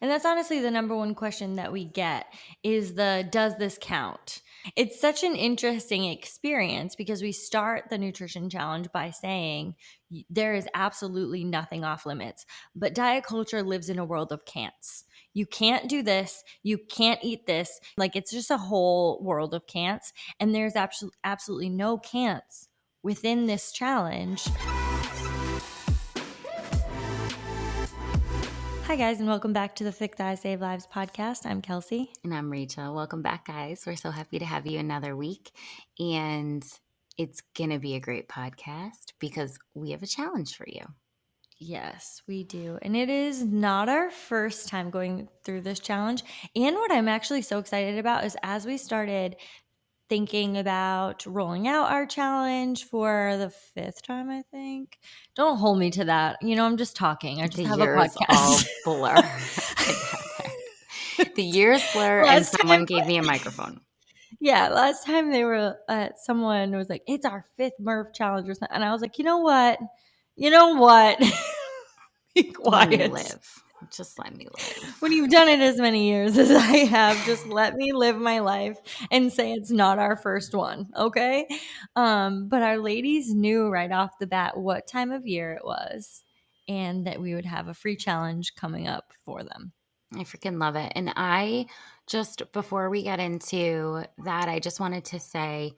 And that's honestly the number one question that we get is does this count? It's such an interesting experience because we start the nutrition challenge by saying there is absolutely nothing off limits. But diet culture lives in a world of can'ts. You can't do this. You can't eat this. Like it's just a whole world of can'ts. And there's absolutely no can'ts within this challenge. Hi, guys, and welcome back to the Thick Thighs Save Lives podcast. I'm Kelsey. And I'm Rachel. Welcome back, guys. We're so happy to have you another week. And it's going to be a great podcast because we have a challenge for you. Yes, we do. And it is not our first time going through this challenge. And what I'm actually so excited about is as we started thinking about rolling out our challenge for the 5th time, I think. Don't hold me to that. I'm just talking. I just have a podcast. All blur. The years blur and someone gave me a microphone. Yeah, last time they were someone was like, it's our 5th Murph challenge or something. And I was like, you know what? Be quiet. Let me live. Just let me live. When you've done it as many years as I have, just let me live my life and say it's not our first one, okay? But our ladies knew right off the bat what time of year it was and that we would have a free challenge coming up for them. I freaking love it. And I just, before we get into that, I just wanted to say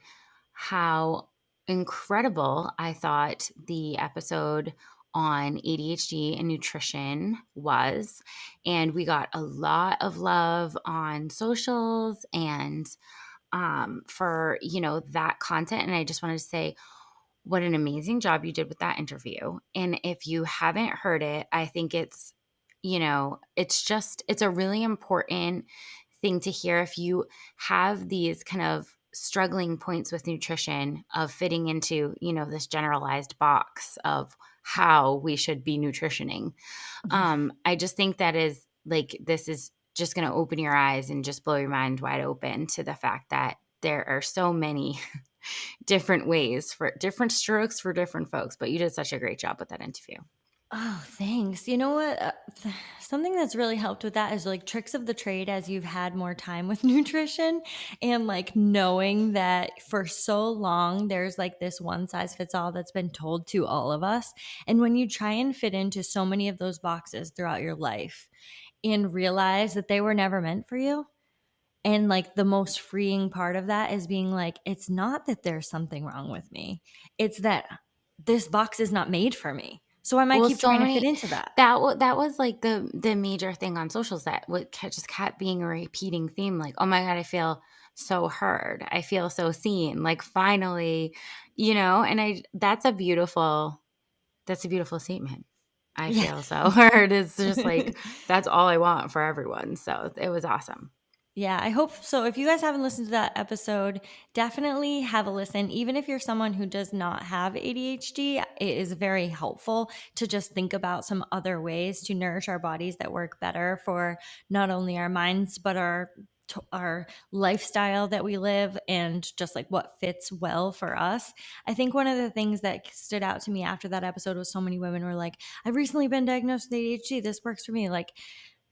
how incredible I thought the episode on ADHD and nutrition was. And we got a lot of love on socials and for, that content. And I just wanted to say what an amazing job you did with that interview. And if you haven't heard it, I think it's a really important thing to hear if you have these kind of struggling points with nutrition of fitting into, this generalized box of how we should be nutritioning. I just think that this is just going to open your eyes and just blow your mind wide open to the fact that there are so many different ways for different strokes for different folks, but you did such a great job with that interview. Oh, thanks. You know what? Something that's really helped with that is like tricks of the trade as you've had more time with nutrition and like knowing that for so long there's like this one size fits all that's been told to all of us. And when you try and fit into so many of those boxes throughout your life and realize that they were never meant for you. And like the most freeing part of that is being like, it's not that there's something wrong with me. It's that this box is not made for me. So I might keep trying to fit into that. That was like the major thing on socials that just kept being a repeating theme. Like, oh my God, I feel so heard. I feel so seen. Like finally, and that's a beautiful statement. I feel so heard. It's just like, that's all I want for everyone. So it was awesome. Yeah, I hope so. If you guys haven't listened to that episode, definitely have a listen. Even if you're someone who does not have ADHD, it is very helpful to just think about some other ways to nourish our bodies that work better for not only our minds, but our lifestyle that we live and just like what fits well for us. I think one of the things that stood out to me after that episode was so many women were like, I've recently been diagnosed with ADHD. This works for me. Like,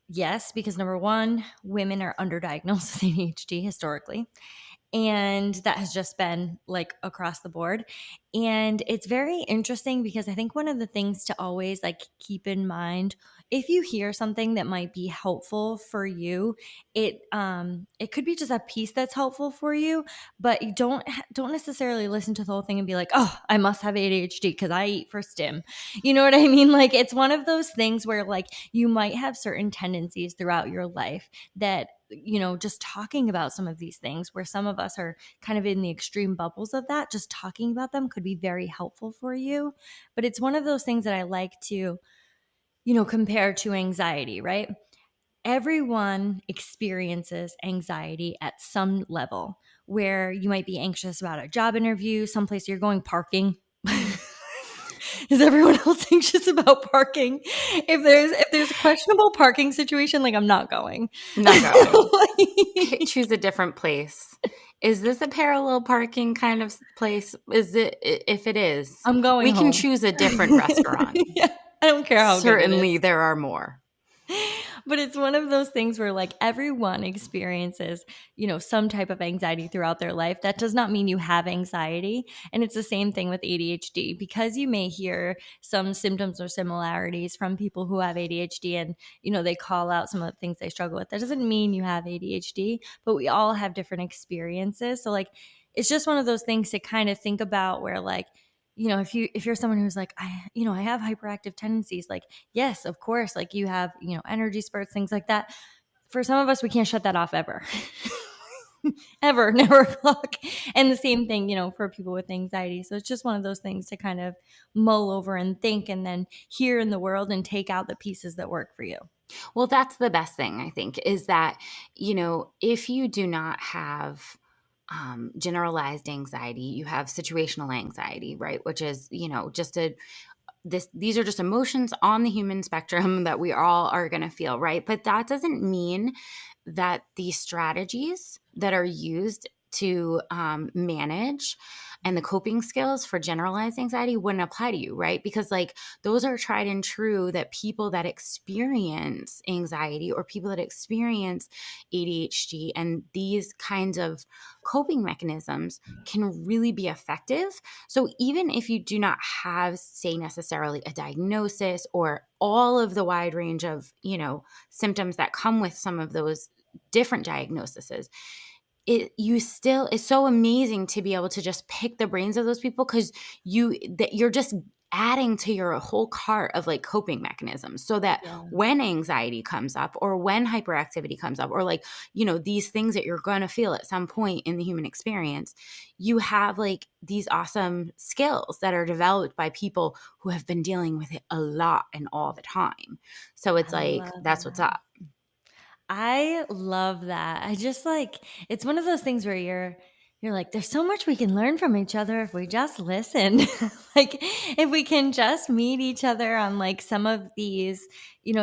yes, because number one, women are underdiagnosed with ADHD historically. And that has just been like across the board. And it's very interesting because I think one of the things to always like keep in mind, if you hear something that might be helpful for you, it could be just a piece that's helpful for you, but you don't necessarily listen to the whole thing and be like, oh, I must have ADHD because I eat for stim. You know what I mean? Like it's one of those things where like you might have certain tendencies throughout your life that just talking about some of these things where some of us are kind of in the extreme bubbles of that, just talking about them could be very helpful for you. But it's one of those things that I like to, compare to anxiety, right? Everyone experiences anxiety at some level where you might be anxious about a job interview, someplace you're going parking. Is everyone else anxious about parking? If there's a questionable parking situation, like I'm not going. Choose a different place. Is this a parallel parking kind of place? Is it? If it is, I'm going. We can choose a different restaurant. Yeah, I don't care how. Certainly, there are more. But it's one of those things where like everyone experiences, some type of anxiety throughout their life. That does not mean you have anxiety. And it's the same thing with ADHD, because you may hear some symptoms or similarities from people who have ADHD, and they call out some of the things they struggle with. That doesn't mean you have ADHD, but we all have different experiences. So like it's just one of those things to kind of think about, where like, if you're someone who's like, I have hyperactive tendencies, like, yes, of course, like you have, energy spurts, things like that. For some of us, we can't shut that off ever. Ever, never o'clock. And the same thing, for people with anxiety. So it's just one of those things to kind of mull over and think, and then hear in the world and take out the pieces that work for you. Well, that's the best thing, I think, is that, if you do not have generalized anxiety, you have situational anxiety, right? Which is, just these are just emotions on the human spectrum that we all are going to feel, right? But that doesn't mean that the strategies that are used to manage and the coping skills for generalized anxiety wouldn't apply to you, right? Because like those are tried and true, that people that experience anxiety or people that experience ADHD and these kinds of coping mechanisms can really be effective. So even if you do not have, say, necessarily a diagnosis or all of the wide range of, symptoms that come with some of those different diagnoses, it's so amazing to be able to just pick the brains of those people, because you're just adding to your whole cart of like coping mechanisms, so that Yeah. when anxiety comes up or when hyperactivity comes up, or like these things that you're going to feel at some point in the human experience, you have like these awesome skills that are developed by people who have been dealing with it a lot and all the time. So I it's like love that's what's that. up. I love that. I just like, it's one of those things where you're like, there's so much we can learn from each other if we just listen. Like if we can just meet each other on like some of these,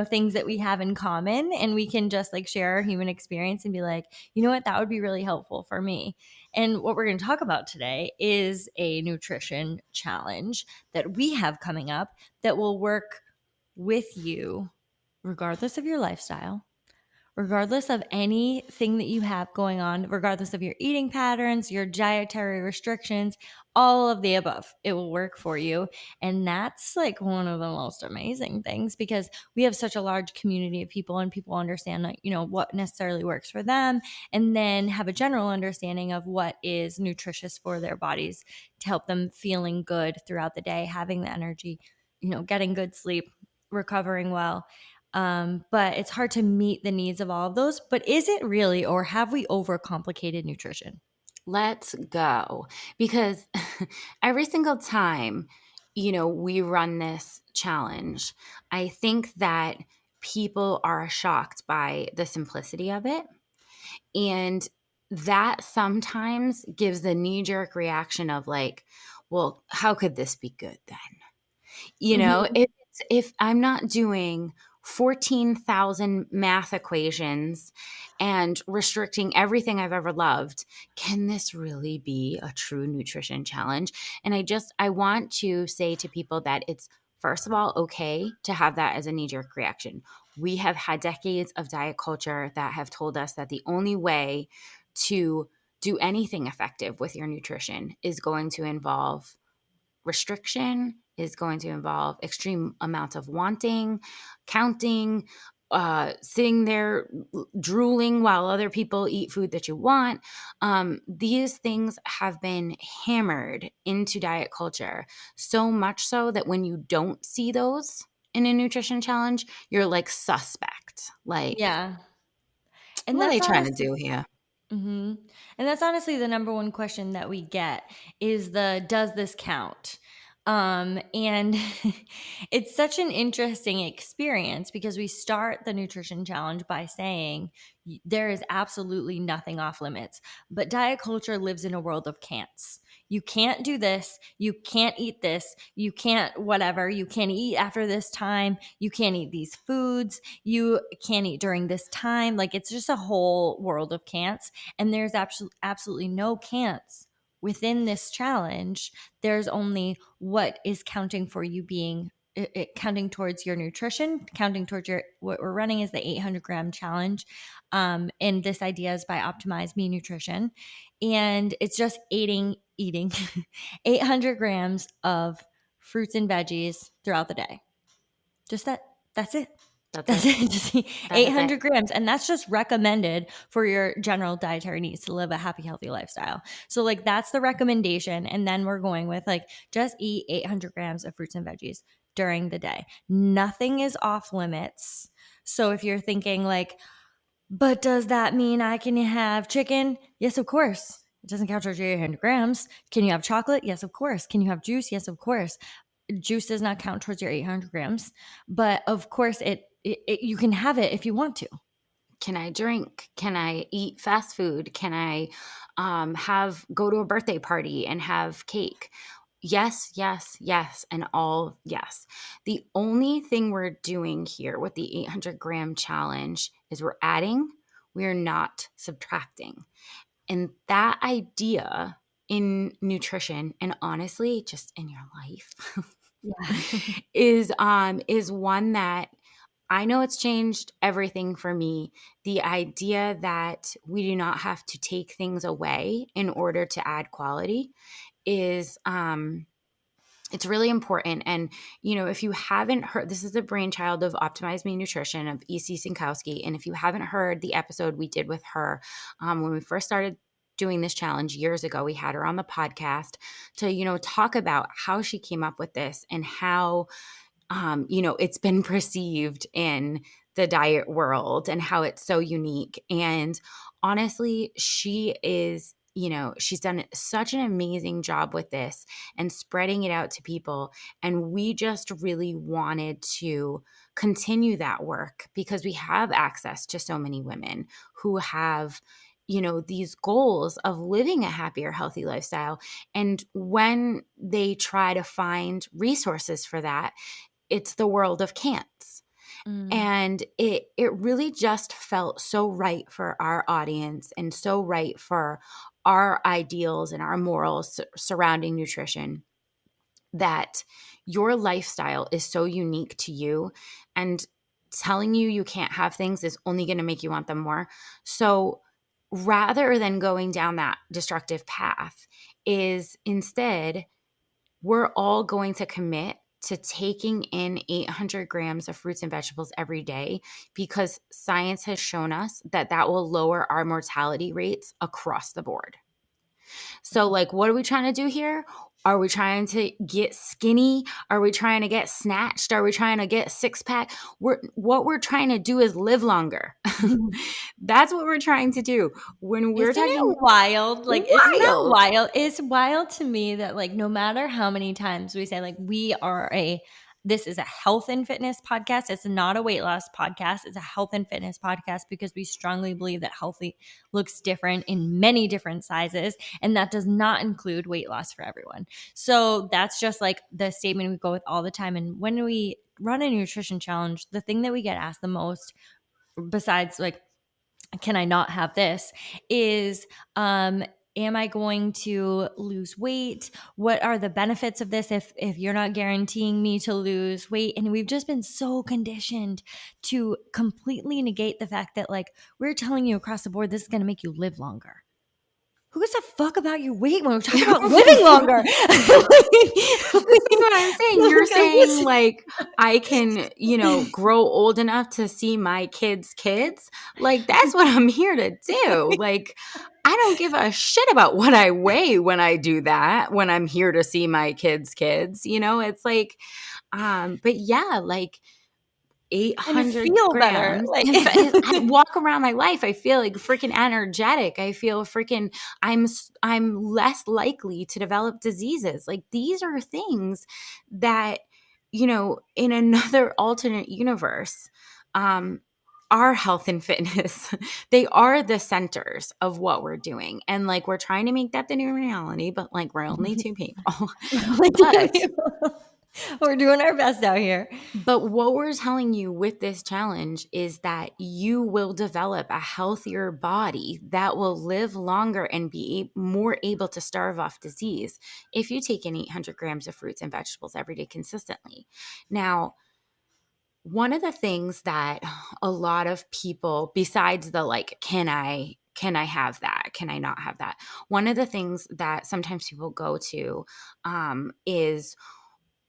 things that we have in common, and we can just like share our human experience and be like, you know what, that would be really helpful for me. And what we're going to talk about today is a nutrition challenge that we have coming up that will work with you regardless of your lifestyle, regardless of anything that you have going on, regardless of your eating patterns, your dietary restrictions, all of the above. It will work for you. And that's like one of the most amazing things, because we have such a large community of people, and people understand like, what necessarily works for them, and then have a general understanding of what is nutritious for their bodies to help them feeling good throughout the day, having the energy, getting good sleep, recovering well. But it's hard to meet the needs of all of those. But is it really, or have we overcomplicated nutrition? Let's go. Because every single time, we run this challenge, I think that people are shocked by the simplicity of it. And that sometimes gives the knee jerk reaction of like, well, how could this be good then? Mhm. If I'm not doing 14,000 math equations and restricting everything I've ever loved, can this really be a true nutrition challenge? And I want to say to people that it's, first of all, okay to have that as a knee jerk reaction. We have had decades of diet culture that have told us that the only way to do anything effective with your nutrition is going to involve restriction, is going to involve extreme amounts of wanting, counting, sitting there drooling while other people eat food that you want. These things have been hammered into diet culture, so much so that when you don't see those in a nutrition challenge, you're like suspect. Like, Yeah. And what are they that's trying to honestly, do here? hmm and that's honestly the number one question that we get, is the does this count? And it's such an interesting experience, because we start the nutrition challenge by saying there is absolutely nothing off limits. But diet culture lives in a world of can'ts. You can't do this. You can't eat this. You can't whatever. You can't eat after this time. You can't eat these foods. You can't eat during this time. Like it's just a whole world of can'ts. And there's absolutely no can'ts within this challenge. There's only what is counting for you being counting towards your nutrition, counting towards what we're running is the 800-gram challenge. And this idea is by Optimize Me Nutrition. And it's just eating 800 grams of fruits and veggies throughout the day. Just that's it. That's That's it. it. Just That is it. 800 grams. And that's just recommended for your general dietary needs to live a happy, healthy lifestyle. So, like, that's the recommendation. And then we're going with, like, just eat 800 grams of fruits and veggies during the day. Nothing is off limits. So, if you're thinking, like, but does that mean I can have chicken? Yes, of course. It doesn't count towards your 800 grams. Can you have chocolate? Yes, of course. Can you have juice? Yes, of course. Juice does not count towards your 800 grams, but of course you can have it if you want to. Can I drink? Can I eat fast food? Can I go to a birthday party and have cake? Yes, yes, yes, and all yes. The only thing we're doing here with the 800-gram challenge is we're adding, we're not subtracting. And that idea in nutrition, and honestly, just in your life, Yeah. is one that I know it's changed everything for me. The idea that we do not have to take things away in order to add quality is it's really important. And, if you haven't heard, this is the brainchild of Optimize Me Nutrition of E.C. Sinkowski. And if you haven't heard the episode we did with her when we first started doing this challenge years ago, we had her on the podcast to, talk about how she came up with this and how it's been perceived in the diet world and how it's so unique. And honestly, she's done such an amazing job with this and spreading it out to people. And we just really wanted to continue that work because we have access to so many women who have these goals of living a happier, healthy lifestyle. And when they try to find resources for that, it's the world of can'ts. Mm. And it really just felt so right for our audience and so right for our ideals and our morals surrounding nutrition that your lifestyle is so unique to you, and telling you can't have things is only going to make you want them more. So rather than going down that destructive path, is instead we're all going to commit to taking in 800 grams of fruits and vegetables every day because science has shown us that that will lower our mortality rates across the board. So, like, what are we trying to do here? Are we trying to get skinny? Are we trying to get snatched? Are we trying to get six pack? What we're trying to do is live longer. That's what we're trying to do. When we're Isn't it talking wild? Like, isn't that wild, wild? It's wild to me that, like, no matter how many times we say, like, this is a health and fitness podcast. It's not a weight loss podcast. It's a health and fitness podcast because we strongly believe that healthy looks different in many different sizes. And that does not include weight loss for everyone. So that's just like the statement we go with all the time. And when we run a nutrition challenge, the thing that we get asked the most, besides like, can I not have this, is am I going to lose weight? What are the benefits of this if you're not guaranteeing me to lose weight? And we've just been so conditioned to completely negate the fact that, like, we're telling you across the board this is going to make you live longer. Who gives a fuck about your weight when we're talking about living longer? This is what I'm saying. You're saying, like, I can, grow old enough to see my kids' kids. Like, that's what I'm here to do. Like, I don't give a shit about what I weigh when I do that, when I'm here to see my kids' kids. It's like, but yeah, like, and 800 feel better. grams Like, I walk around my life, I feel like freaking energetic. I feel freaking I'm less likely to develop diseases. Like, these are things that in another alternate universe, our health and fitness, they are the centers of what we're doing. And, like, we're trying to make that the new reality, but, like, we're only two people. But We're doing our best out here. But what we're telling you with this challenge is that you will develop a healthier body that will live longer and be more able to starve off disease if you take in 800 grams of fruits and vegetables every day consistently. Now, one of the things that a lot of people, besides the like, can I have that? Can I not have that? One of the things that sometimes people go to is,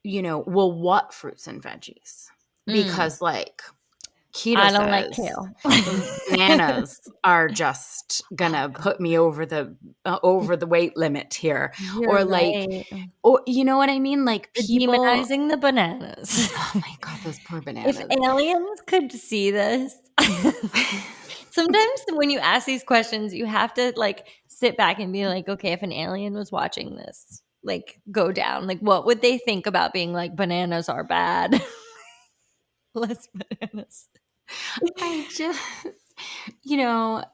well, what fruits and veggies? Mm, Because like keto I don't like says kale. bananas are just gonna put me over the weight limit here, You're or like, right. or you know what I mean? Like You're people, demonizing the bananas. oh my god, those poor If bananas. aliens could see this, sometimes when you ask these questions, you have to like sit back and be like, okay, if an alien was watching this, like go down, like what would they think about being like bananas are bad? Less bananas. I just, you know,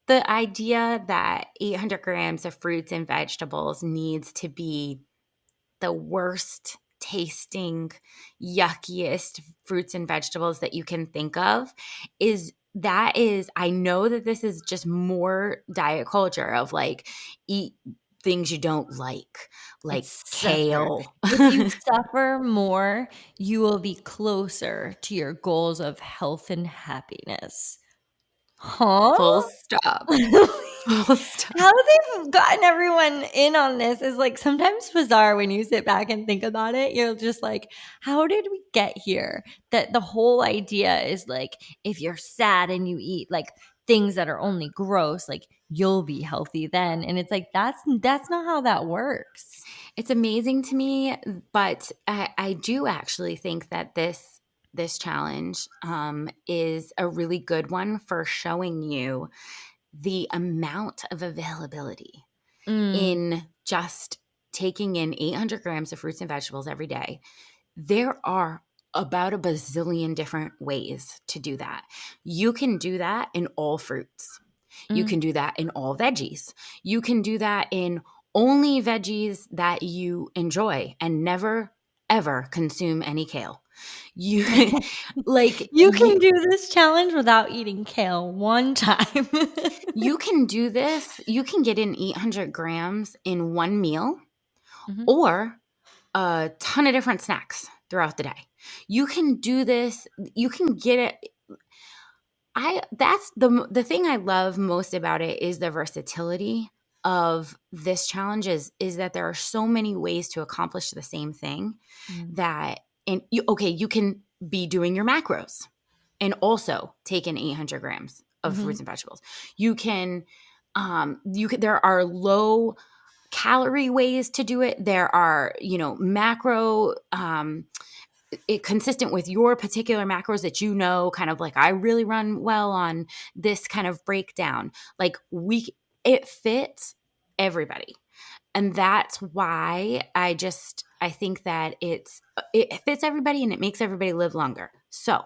the idea that 800 grams of fruits and vegetables needs to be the worst tasting, yuckiest fruits and vegetables that you can think of I know that this is just more diet culture of like, eat things you don't like It's suffer. kale. If you suffer more, you will be closer to your goals of health and happiness. Huh? Full stop. Full stop. How they've gotten everyone in on this is like sometimes bizarre when you sit back and think about it. You're just like, how did we get here? That the whole idea is like, if you're sad and you eat like things that are only gross, like you'll be healthy then. And it's like that's not how that works. It's amazing to me, but I do actually think that this challenge is a really good one for showing you the amount of availability Mm, in just taking in 800 grams of fruits and vegetables every day. There are about a bazillion different ways to do that. You can do that in all fruits. You mm. can do that in all veggies. You can do that in only veggies that you enjoy and never ever consume any kale. You like You can do this challenge without eating kale one time. you can do this. You can get in 800 grams in one meal Mhm. or a ton of different snacks throughout the day. You can do this. You can get it. That's the thing I love most about it is the versatility of this challenge is that there are so many ways to accomplish the same thing Mm. that and you can be doing your macros and also take in 800 grams of fruits Mhm. and vegetables. You can there are low calorie ways to do it. There are, macro consistent with your particular macros that kind of like I really run well on this kind of breakdown. Like it fits everybody. And that's why I think that it fits everybody and it makes everybody live longer. So,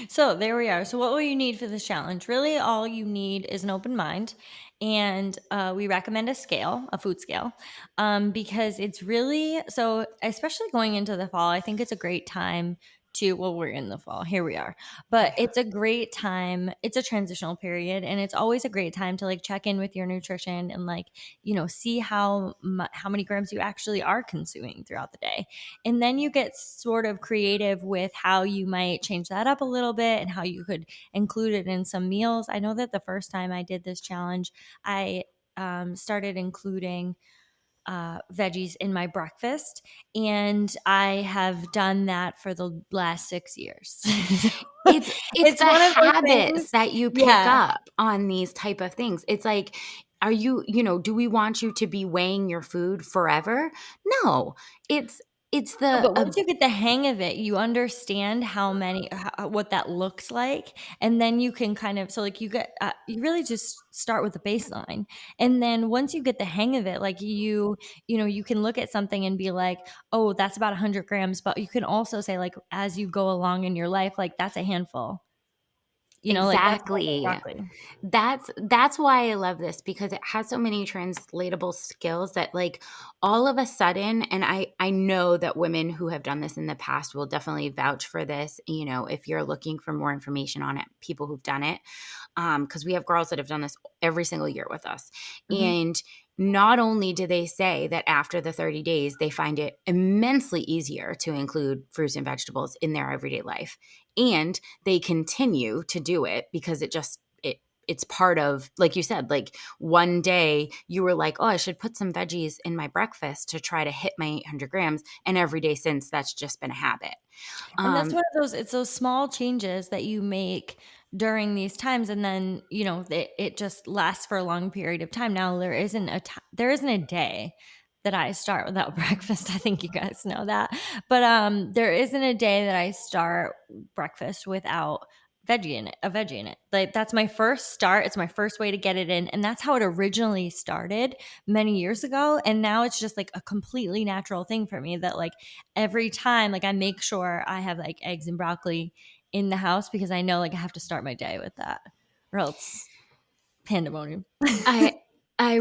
So there we are. So what will you need for this challenge? Really, all you need is an open mind, and we recommend a scale, a food scale, because it's really so. Especially going into the fall, I think it's a great time to. Well, we're in the fall. Here we are, but yeah. it's a great time. It's a transitional period, and it's always a great time to like check in with your nutrition and like see how many grams you actually are consuming throughout the day. And then you get sort of creative with how you might change that up a little bit and how you could include it in some meals. I know that the first time I did this challenge, I started including veggies in my breakfast, and I have done that for the last 6 years. It's It's the one of those things. habits that you pick Yeah. up on these type of things. It's like, do we want you to be weighing your food forever? No. It's it's No, the but once you get the hang of it, you understand what that looks like, and then you can kind of you really just start with the baseline, and then once you get the hang of it, like you can look at something and be like, oh, that's about 100 grams, but you can also say like as you go along in your life, like that's a handful. Like that's why I love Exactly. broccoli. That's why I love this, because it has so many translatable skills that, like, all of a sudden, and I know that women who have done this in the past will definitely vouch for this, if you're looking for more information on it, people who've done it, because we have girls that have done this every single year with us. Mhm. And not only do they say that after the 30 days, they find it immensely easier to include fruits and vegetables in their everyday life. And they continue to do it because it's part of, like you said, like one day you were like, oh, I should put some veggies in my breakfast to try to hit my 800 grams. And every day since, that's just been a habit. And that's Um, one of those it's those small changes that you make during these times, and then, it just lasts for a long period of time. Now, there isn't a day that I start without breakfast. I think you guys know that. But there isn't a day that I start breakfast without a veggie in it. Like that's my first start. It's my first way to get it in, and that's how it originally started many years ago, and now it's just like a completely natural thing for me that like every time like I make sure I have like eggs and broccoli in the house because I know like I have to start my day with that or else pandemonium. I I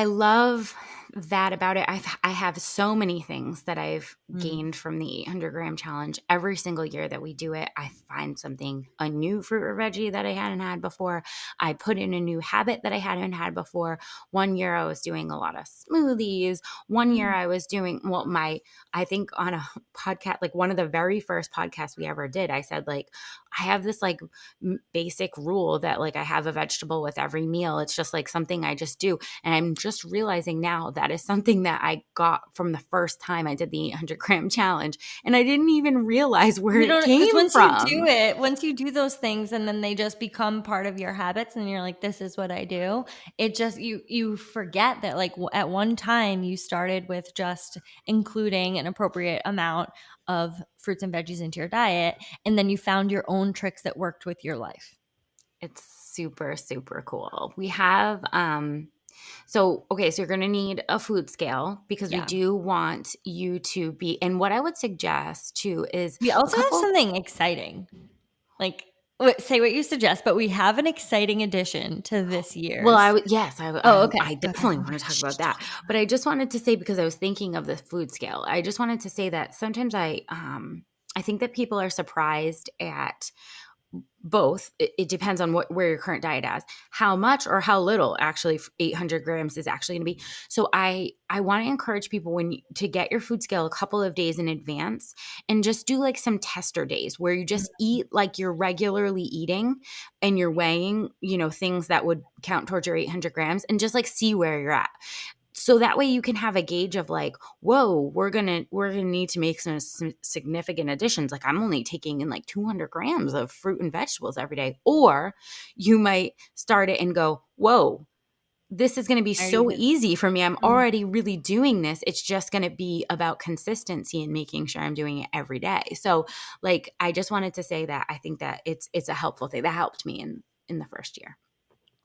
love that about it. I have so many things that I've Mm. gained from the 800-gram challenge. Every single year that we do it, I find something, a new fruit or veggie that I hadn't had before. I put in a new habit that I hadn't had before. One year I was doing a lot of smoothies. One year Mm. I was doing, well, I think on a podcast, like one of the very first podcasts we ever did, I said like, I have this like basic rule that like I have a vegetable with every meal. It's just like something I just do. And I'm just realizing now that is something that I got from the first time I did the 800-gram challenge. And I didn't even realize where You it don't because came from. once you do those things and then they just become part of your habits and you're like, this is what I do. It just you forget that like at one time you started with just including an appropriate amount of fruits and veggies into your diet, and then you found your own tricks that worked with your life. It's super, super cool. We have so okay, so you're gonna need a food scale because we Yeah. do want you to be, and what I would suggest too is We a also have couple. something exciting. Like, say what you suggest, but we have an exciting addition to this Well, year's. yes, Oh, okay. I Go ahead. definitely want to talk about that. But I just wanted to say, because I was thinking of the food scale, I just wanted to say that sometimes I think that people are surprised at both. It depends on where your current diet is, how much or how little actually 800 grams is actually going to be. So I want to encourage people to get your food scale a couple of days in advance and just do like some tester days where you just eat like you're regularly eating, and you're weighing, things that would count towards your 800 grams, and just like see where you're at. So that way you can have a gauge of like, whoa, we're gonna need to make some significant additions. Like I'm only taking in like 200 grams of fruit and vegetables every day. Or you might start it and go, whoa, this is going to be There you so go. easy for me. I'm Mhm. already really doing this. It's just going to be about consistency and making sure I'm doing it every day. So like I just wanted to say that I think that it's a helpful thing that helped me in the first year.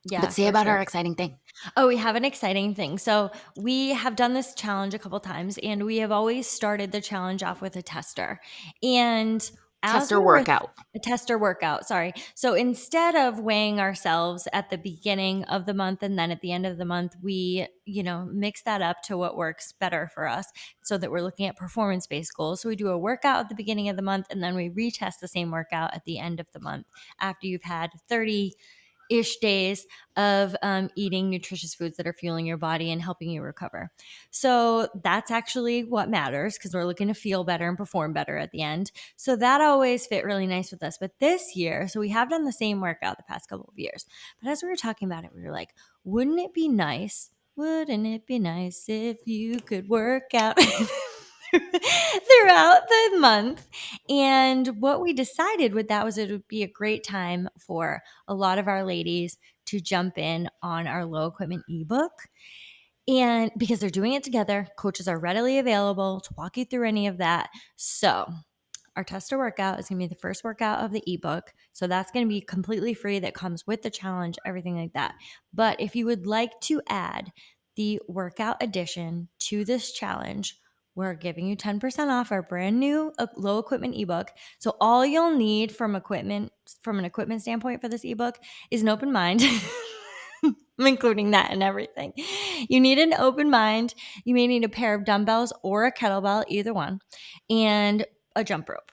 But Yeah, say for about sure. our exciting thing. Oh, we have an exciting thing. So we have done this challenge a couple times, and we have always started the challenge off with a tester. And as Tester we were workout. a tester workout, sorry. So instead of weighing ourselves at the beginning of the month and then at the end of the month, we, mix that up to what works better for us so that we're looking at performance based goals. So we do a workout at the beginning of the month and then we retest the same workout at the end of the month after you've had 30-ish days of eating nutritious foods that are fueling your body and helping you recover. So that's actually what matters because we're looking to feel better and perform better at the end. So that always fit really nice with us. But this year, so we have done the same workout the past couple of years. But as we were talking about it, we were like, wouldn't it be nice? Wouldn't it be nice if you could work out throughout the month? And what we decided with that was it would be a great time for a lot of our ladies to jump in on our low equipment ebook. And because they're doing it together, coaches are readily available to walk you through any of that. So, our tester workout is going to be the first workout of the ebook. So, that's going to be completely free. That comes with the challenge, everything like that. But if you would like to add the workout addition to this challenge, we're giving you 10% off our brand new low equipment ebook. So all you'll need from an equipment standpoint for this ebook is an open mind. I'm including that and everything. You need an open mind. You may need a pair of dumbbells or a kettlebell, either one, and a jump rope.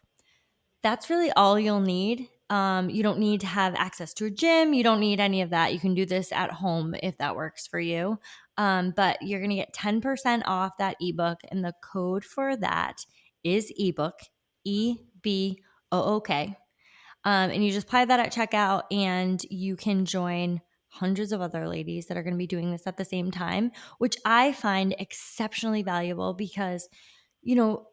That's really all you'll need. You don't need to have access to a gym. You don't need any of that. You can do this at home if that works for you. But you're going to get 10% off that ebook. And the code for that is ebook, EBOOK. And you just apply that at checkout, and you can join hundreds of other ladies that are going to be doing this at the same time, which I find exceptionally valuable because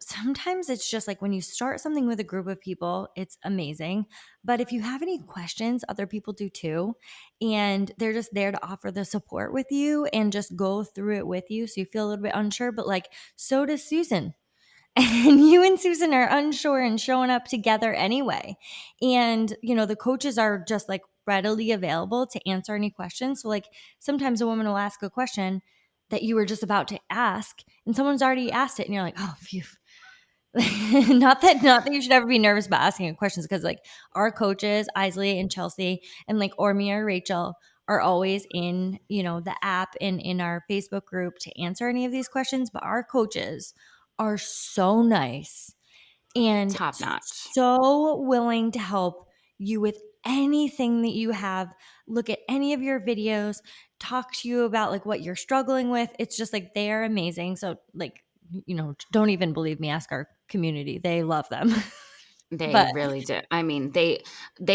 sometimes it's just like when you start something with a group of people, it's amazing. But if you have any questions, other people do too. And they're just there to offer the support with you and just go through it with you. So you feel a little bit unsure, but like, so does Susan. And you and Susan are unsure and showing up together anyway. And, the coaches are just like readily available to answer any questions. So, like, sometimes a woman will ask a question that you were just about to ask, and someone's already asked it, and you're like, oh, phew. not that you should ever be nervous about asking questions, because like our coaches, Isley and Chelsea, and like Ormia or Rachel, are always in, the app and in our Facebook group to answer any of these questions. But our coaches are so nice and Top notch. so willing to help you with anything that you have, look at any of your videos, talk to you about like what you're struggling with. It's just like they are amazing. So like, don't even believe me, ask our community. They love them. They But really do. I mean, they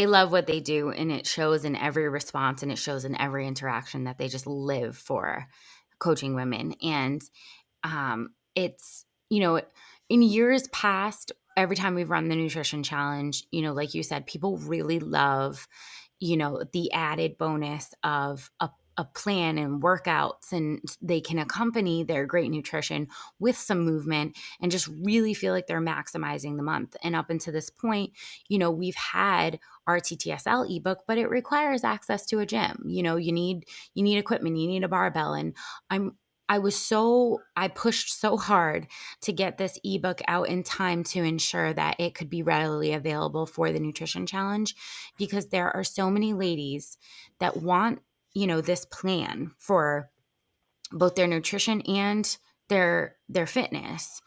love what they do, and it shows in every response, and it shows in every interaction that they just live for coaching women. And it's, in years past, every time we've run the nutrition challenge, like you said, people really love, the added bonus of a plan and workouts, and they can accompany their great nutrition with some movement and just really feel like they're maximizing the month. And up until this point, we've had our TTSL ebook, but it requires access to a gym. You need equipment, you need a barbell. And I pushed so hard to get this ebook out in time to ensure that it could be readily available for the nutrition challenge, because there are so many ladies that want, this plan for both their nutrition and their fitness.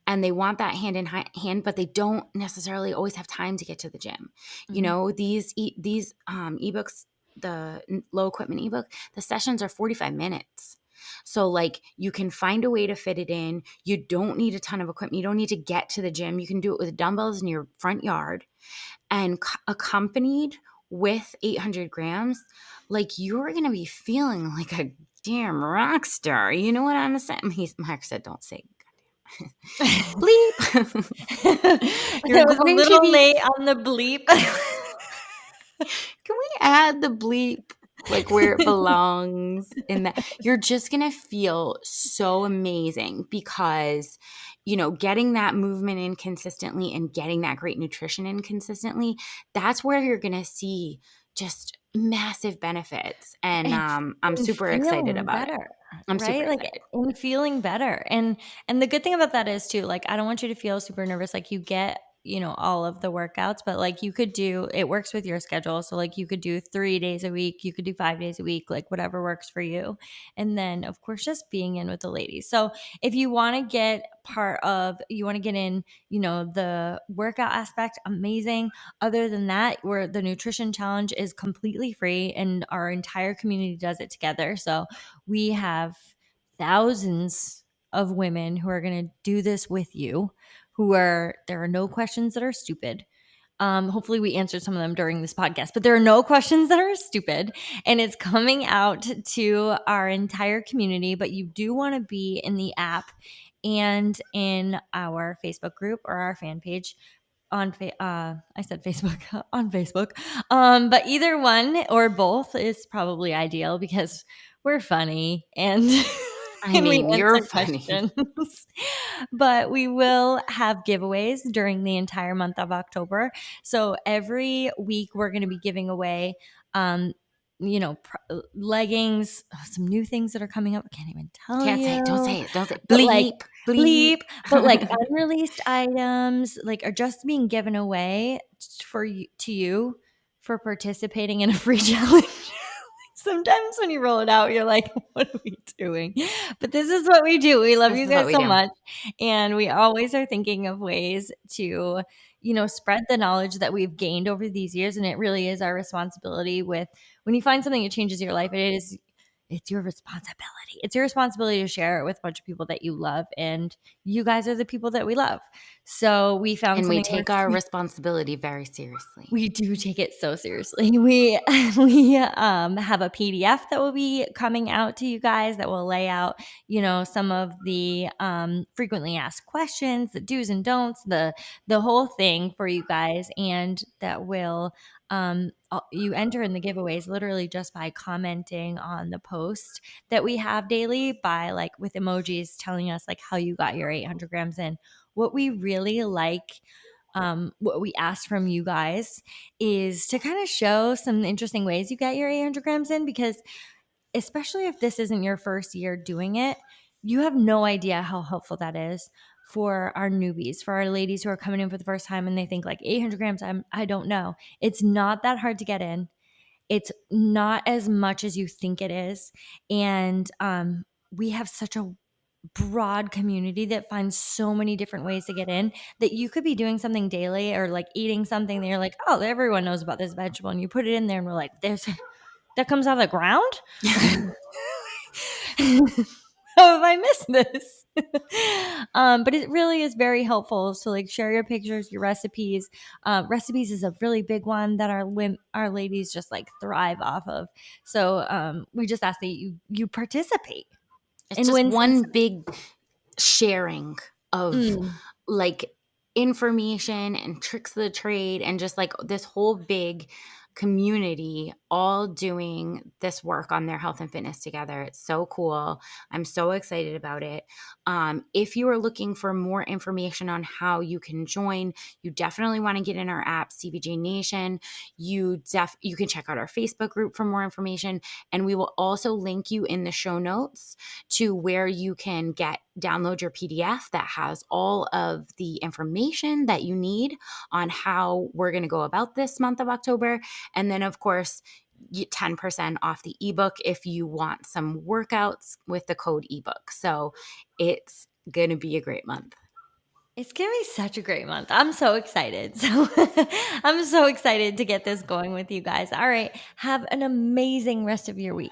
And they want that hand in hand, but they don't necessarily always have time to get to the gym. mhm. These ebooks, the low equipment ebook, the sessions are 45 minutes. So like you can find a way to fit it in. You don't need a ton of equipment. You don't need to get to the gym. You can do it with dumbbells in your front yard, and accompanied with 800 grams, like you're going to be feeling like a damn rock star. You know what I'm saying? Mark said, don't say bleep. You're It was a going to little be, late on the bleep. can we add the bleep like where it belongs in that? You're just going to feel so amazing because, getting that movement in consistently and getting that great nutrition in consistently, that's where you're going to see just massive benefits. And And I'm and super excited feeling about it. better, I'm super right? Like, excited. and feeling better. And the good thing about that is too, like, I don't want you to feel super nervous. Like, you get, all of the workouts, but like you could do, it works with your schedule. So like you could do 3 days a week, you could do 5 days a week, like whatever works for you. And then of course, just being in with the ladies. So if you want to get you want to get in, the workout aspect, amazing. Other than that, where the nutrition challenge is completely free and our entire community does it together. So we have thousands of women who are going to do this with you, there are no questions that are stupid. Hopefully we answered some of them during this podcast, but there are no questions that are stupid, and it's coming out to our entire community. But you do want to be in the app and in our Facebook group or our fan page I said Facebook on Facebook. But either one or both is probably ideal because we're funny and I and we mean, you're answer funny. questions. But we will have giveaways during the entire month of October. So every week we're going to be giving away leggings, some new things that are coming up. I can't even tell Can't say it. Don't you. say it. Don't say it. But like Bleep. Bleep. bleep, but like unreleased items like are just being given away for you to you for participating in a free challenge. Sometimes when you roll it out, you're like, what are we doing? But this is what we do. We love This you is what guys we so do. much. And we always are thinking of ways to, spread the knowledge that we've gained over these years. And it really is our responsibility with when you find something that changes your life, it's your responsibility. It's your responsibility to share it with a bunch of people that you love. And you guys are the people that we love. So we found And we something take our responsibility very seriously. we do take it so seriously. We have a PDF that will be coming out to you guys that will lay out, some of the frequently asked questions, the do's and don'ts, the whole thing for you guys, and that will you enter in the giveaways literally just by commenting on the post that we have daily by like with emojis telling us like how you got your 800 grams in. What we really like what we asked from you guys is to kind of show some interesting ways you get your 800 grams in, because especially if this isn't your first year doing it, you have no idea how helpful that is for our newbies, for our ladies who are coming in for the first time and they think like 800 grams, I don't know. It's not that hard to get in. It's not as much as you think it is. And we have such a broad community that finds so many different ways to get in that you could be doing something daily or like eating something that you're like, oh, everyone knows about this vegetable. And you put it in there and we're like, that comes out of the ground? How have I missed this? But it really is very helpful. So like share your pictures, your recipes. Recipes is a really big one that our ladies just like thrive off of. So we just ask that you participate It's and just win one some. big sharing of Mm. like information and tricks of the trade and just like this whole big community all doing this work on their health and fitness together. It's so cool. I'm so excited about it. If you are looking for more information on how you can join, you definitely want to get in our app, CBJ Nation. You can check out our Facebook group for more information, and we will also link you in the show notes to where you can download your PDF that has all of the information that you need on how we're going to go about this month of October. And then, of course, 10% off the ebook if you want some workouts with the code ebook. So it's going to be a great month. It's going to be such a great month. I'm so excited. So I'm so excited to get this going with you guys. All right. Have an amazing rest of your week.